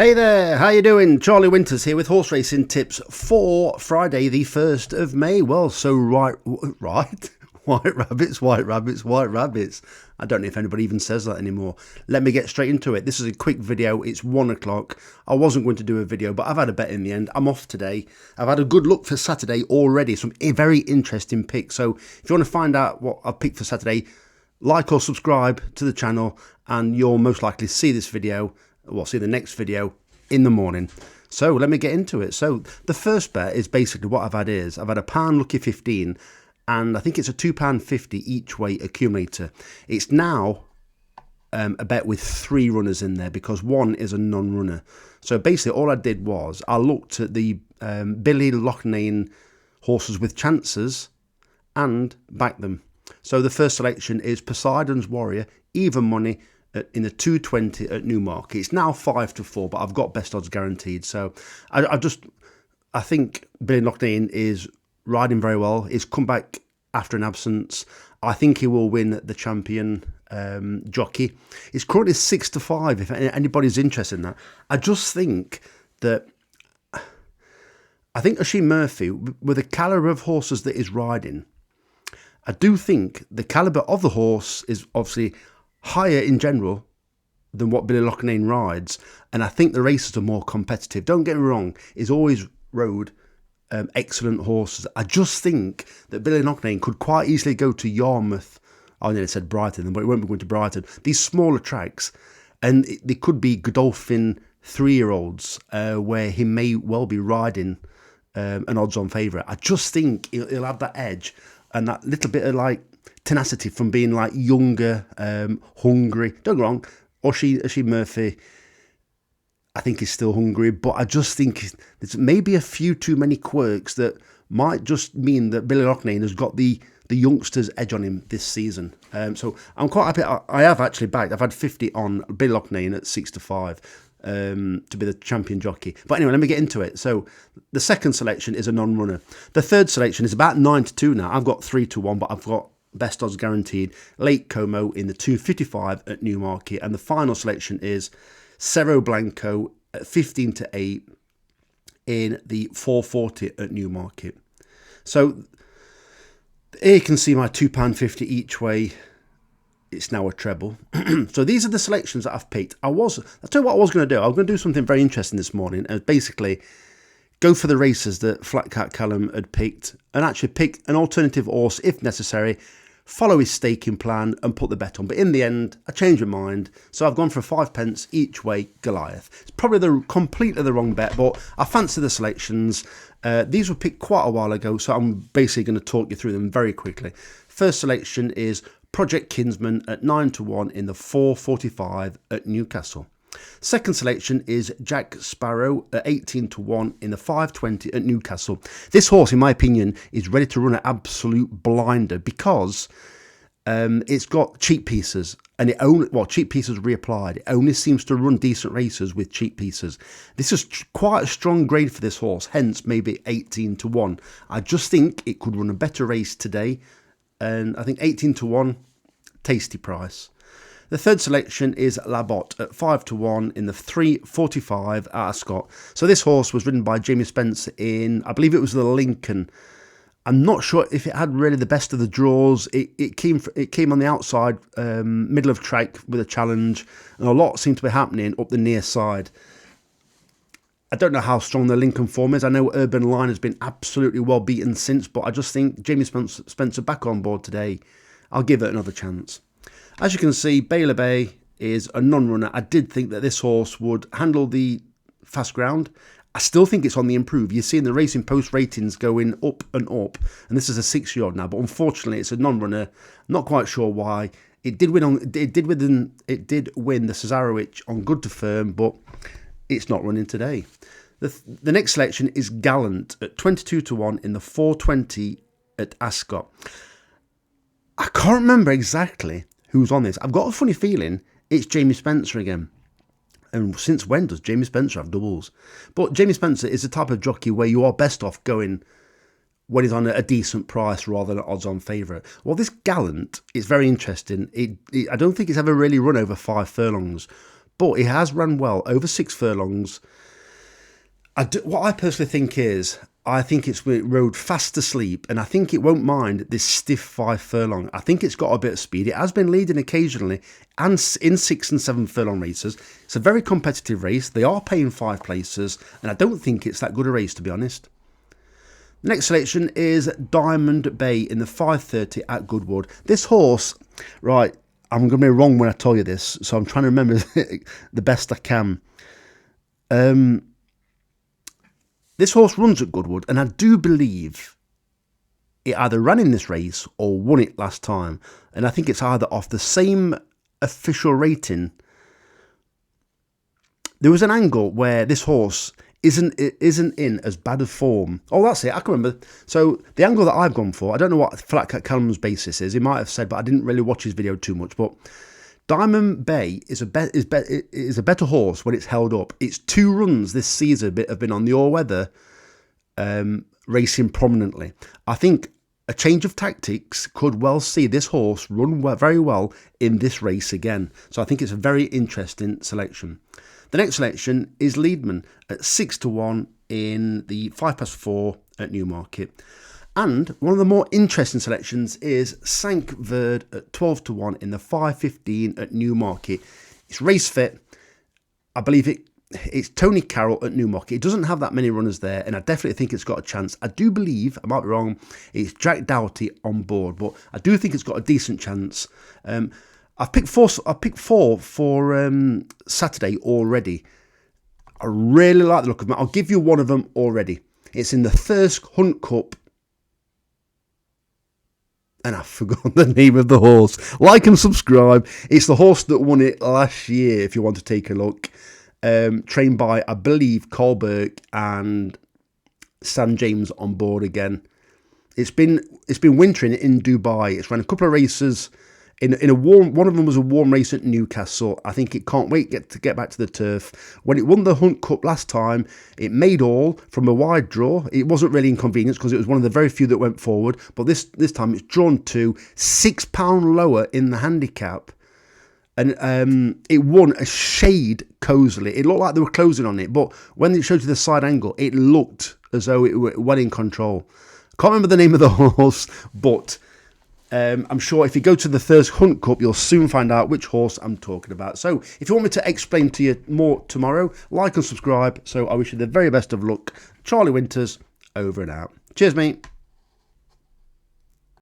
Hey there, how you doing? Charlie Winters here with horse racing tips for Friday the 1st of May. Well, so right, white rabbits, white rabbits, white rabbits. I don't know if anybody even says that anymore. Let me get straight into it. This is a quick video. It's 1 o'clock. I wasn't going to do a video, but I've had a bet in the end. I'm off today. I've had a good look for Saturday already. Some very interesting picks. So if you want to find out what I've picked for Saturday, like or subscribe to the channel and you'll most likely see this video, well, see the next video in the morning. So let me get into it. So the first bet is basically what I've had is, I've had a pound lucky 15 and I think it's a £2.50 each way accumulator. It's now a bet with 3 runners in there because 1 is a non-runner. So basically all I did was I looked at the Billy Loughnane horses with chances and backed them. So the first selection is Poseidon's Warrior, even money in the 220 at Newmarket. It's now 5-4, but I've got best odds guaranteed. So I think Billy Loughnane is riding very well. He's come back after an absence. I think he will win the champion jockey. It's currently 6-5 if anybody's interested in that. I just think that Oisin Murphy, with the calibre of horses that he's riding, I do think the calibre of the horse is obviously higher in general than what Billy Loughnane rides, and I think the races are more competitive. Don't get me wrong, he's always rode excellent horses. I just think that Billy Loughnane could quite easily go to Yarmouth. I nearly said Brighton, but it won't be going to Brighton. These smaller tracks, and they could be Godolphin 3-year-olds where he may well be riding an odds-on favourite. I just think he'll have that edge and that little bit of like tenacity from being like younger, hungry. Don't get me wrong, Oisin Murphy, I think he's still hungry, but I just think there's maybe a few too many quirks that might just mean that Billy Loughnane has got the youngsters' edge on him this season. So I'm quite happy. I have actually backed. I've had 50 on Billy Loughnane at 6-5 to be the champion jockey. But anyway, let me get into it. So the second selection is a non-runner. The third selection is about 9-2 now. I've got 3-1, but I've got best odds guaranteed. Lake Como in the 255 at Newmarket, and the final selection is Cerro Blanco at 15-8 in the 440 at Newmarket. So here you can see my £2.50 each way. It's now a treble. So these are the selections that I've picked. I'll tell you what I was going to do. I was going to do something very interesting this morning and basically go for the races that Flat Cat Callum had picked and actually pick an alternative horse if necessary, follow his staking plan and put the bet on. But in the end, I changed my mind. So I've gone for 5p each way Goliath. It's probably completely the wrong bet, but I fancy the selections. These were picked quite a while ago, so I'm basically going to talk you through them very quickly. First selection is Project Kinsman at 9-1 in the 445 at Newcastle. Second selection is Jack Sparrow at 18-1 in the 520 at Newcastle. This horse, in my opinion, is ready to run an absolute blinder because it's got cheap pieces and cheap pieces reapplied. It only seems to run decent races with cheap pieces. This is quite a strong grade for this horse, hence maybe 18-1. I just think it could run a better race today, and I think 18-1, tasty price. The third selection is Labot at 5-1 in the 345 at Ascot. So this horse was ridden by Jamie Spencer in, I believe it was the Lincoln. I'm not sure if it had really the best of the draws. It came on the outside, middle of track with a challenge, and a lot seemed to be happening up the near side. I don't know how strong the Lincoln form is. I know Urban Line has been absolutely well beaten since, but I just think Jamie Spencer back on board today. I'll give it another chance. As you can see, Baylor Bay is a non-runner. I did think that this horse would handle the fast ground. I still think it's on the improve. You're seeing the Racing Post ratings going up and up, and this is a 6-year-old now, but unfortunately it's a non-runner. Not quite sure why. It did win the Cesarewitch on good to firm, but it's not running today. The next selection is Gallant at 22-1 in the 420 at Ascot. I can't remember exactly who's on this. I've got a funny feeling it's Jamie Spencer again. And since when does Jamie Spencer have doubles? But Jamie Spencer is the type of jockey where you are best off going when he's on a decent price rather than an odds-on favourite. Well, this Gallant is very interesting. I don't think it's ever really run over 5 furlongs, but he has run well over 6 furlongs. What I personally think is, I think it's rode fast asleep, and I think it won't mind this stiff 5 furlong. I think it's got a bit of speed. It has been leading occasionally, and in 6 and 7 furlong races. It's a very competitive race. They are paying 5 places, and I don't think it's that good a race, to be honest. The next selection is Diamond Bay in the 5:30 at Goodwood. This horse, right, I'm going to be wrong when I tell you this, so I'm trying to remember the best I can. This horse runs at Goodwood, and I do believe it either ran in this race or won it last time. And I think it's either off the same official rating. There was an angle where this horse isn't in as bad a form. Oh, that's it. I can remember. So the angle that I've gone for, I don't know what Flat Cat Callum's basis is. He might have said, but I didn't really watch his video too much. But Diamond Bay is a better horse when it's held up. Its 2 runs this season have been on the all-weather, racing prominently. I think a change of tactics could well see this horse run very well in this race again. So I think it's a very interesting selection. The next selection is Leadman at 6-1 in the 4:05 at Newmarket. And one of the more interesting selections is Sank Verd at 12-1 in the 5:15 at Newmarket. It's race fit. I believe it's Tony Carroll at Newmarket. It doesn't have that many runners there, and I definitely think it's got a chance. I do believe, I might be wrong, it's Jack Doughty on board, but I do think it's got a decent chance. I've picked four for Saturday already. I really like the look of them. I'll give you one of them already. It's in the Thirsk Hunt Cup. And I forgot the name of the horse. Like and subscribe. It's the horse that won it last year, if you want to take a look. Trained by, I believe, Carl Burke and Sam James on board again. It's been wintering in Dubai. It's run a couple of races in a warm. One of them was a warm race at Newcastle. I think it can't wait to get back to the turf. When it won the Hunt Cup last time, it made all from a wide draw. It wasn't really inconvenience because it was one of the very few that went forward. But this time it's drawn to £6 lower in the handicap. And it won a shade cosily. It looked like they were closing on it, but when it showed you the side angle, it looked as though it were well in control. Can't remember the name of the horse, but I'm sure if you go to the Thirsk Hunt Cup, you'll soon find out which horse I'm talking about. So if you want me to explain to you more tomorrow, like and subscribe. So I wish you the very best of luck. Charlie Winters, over and out. Cheers, mate.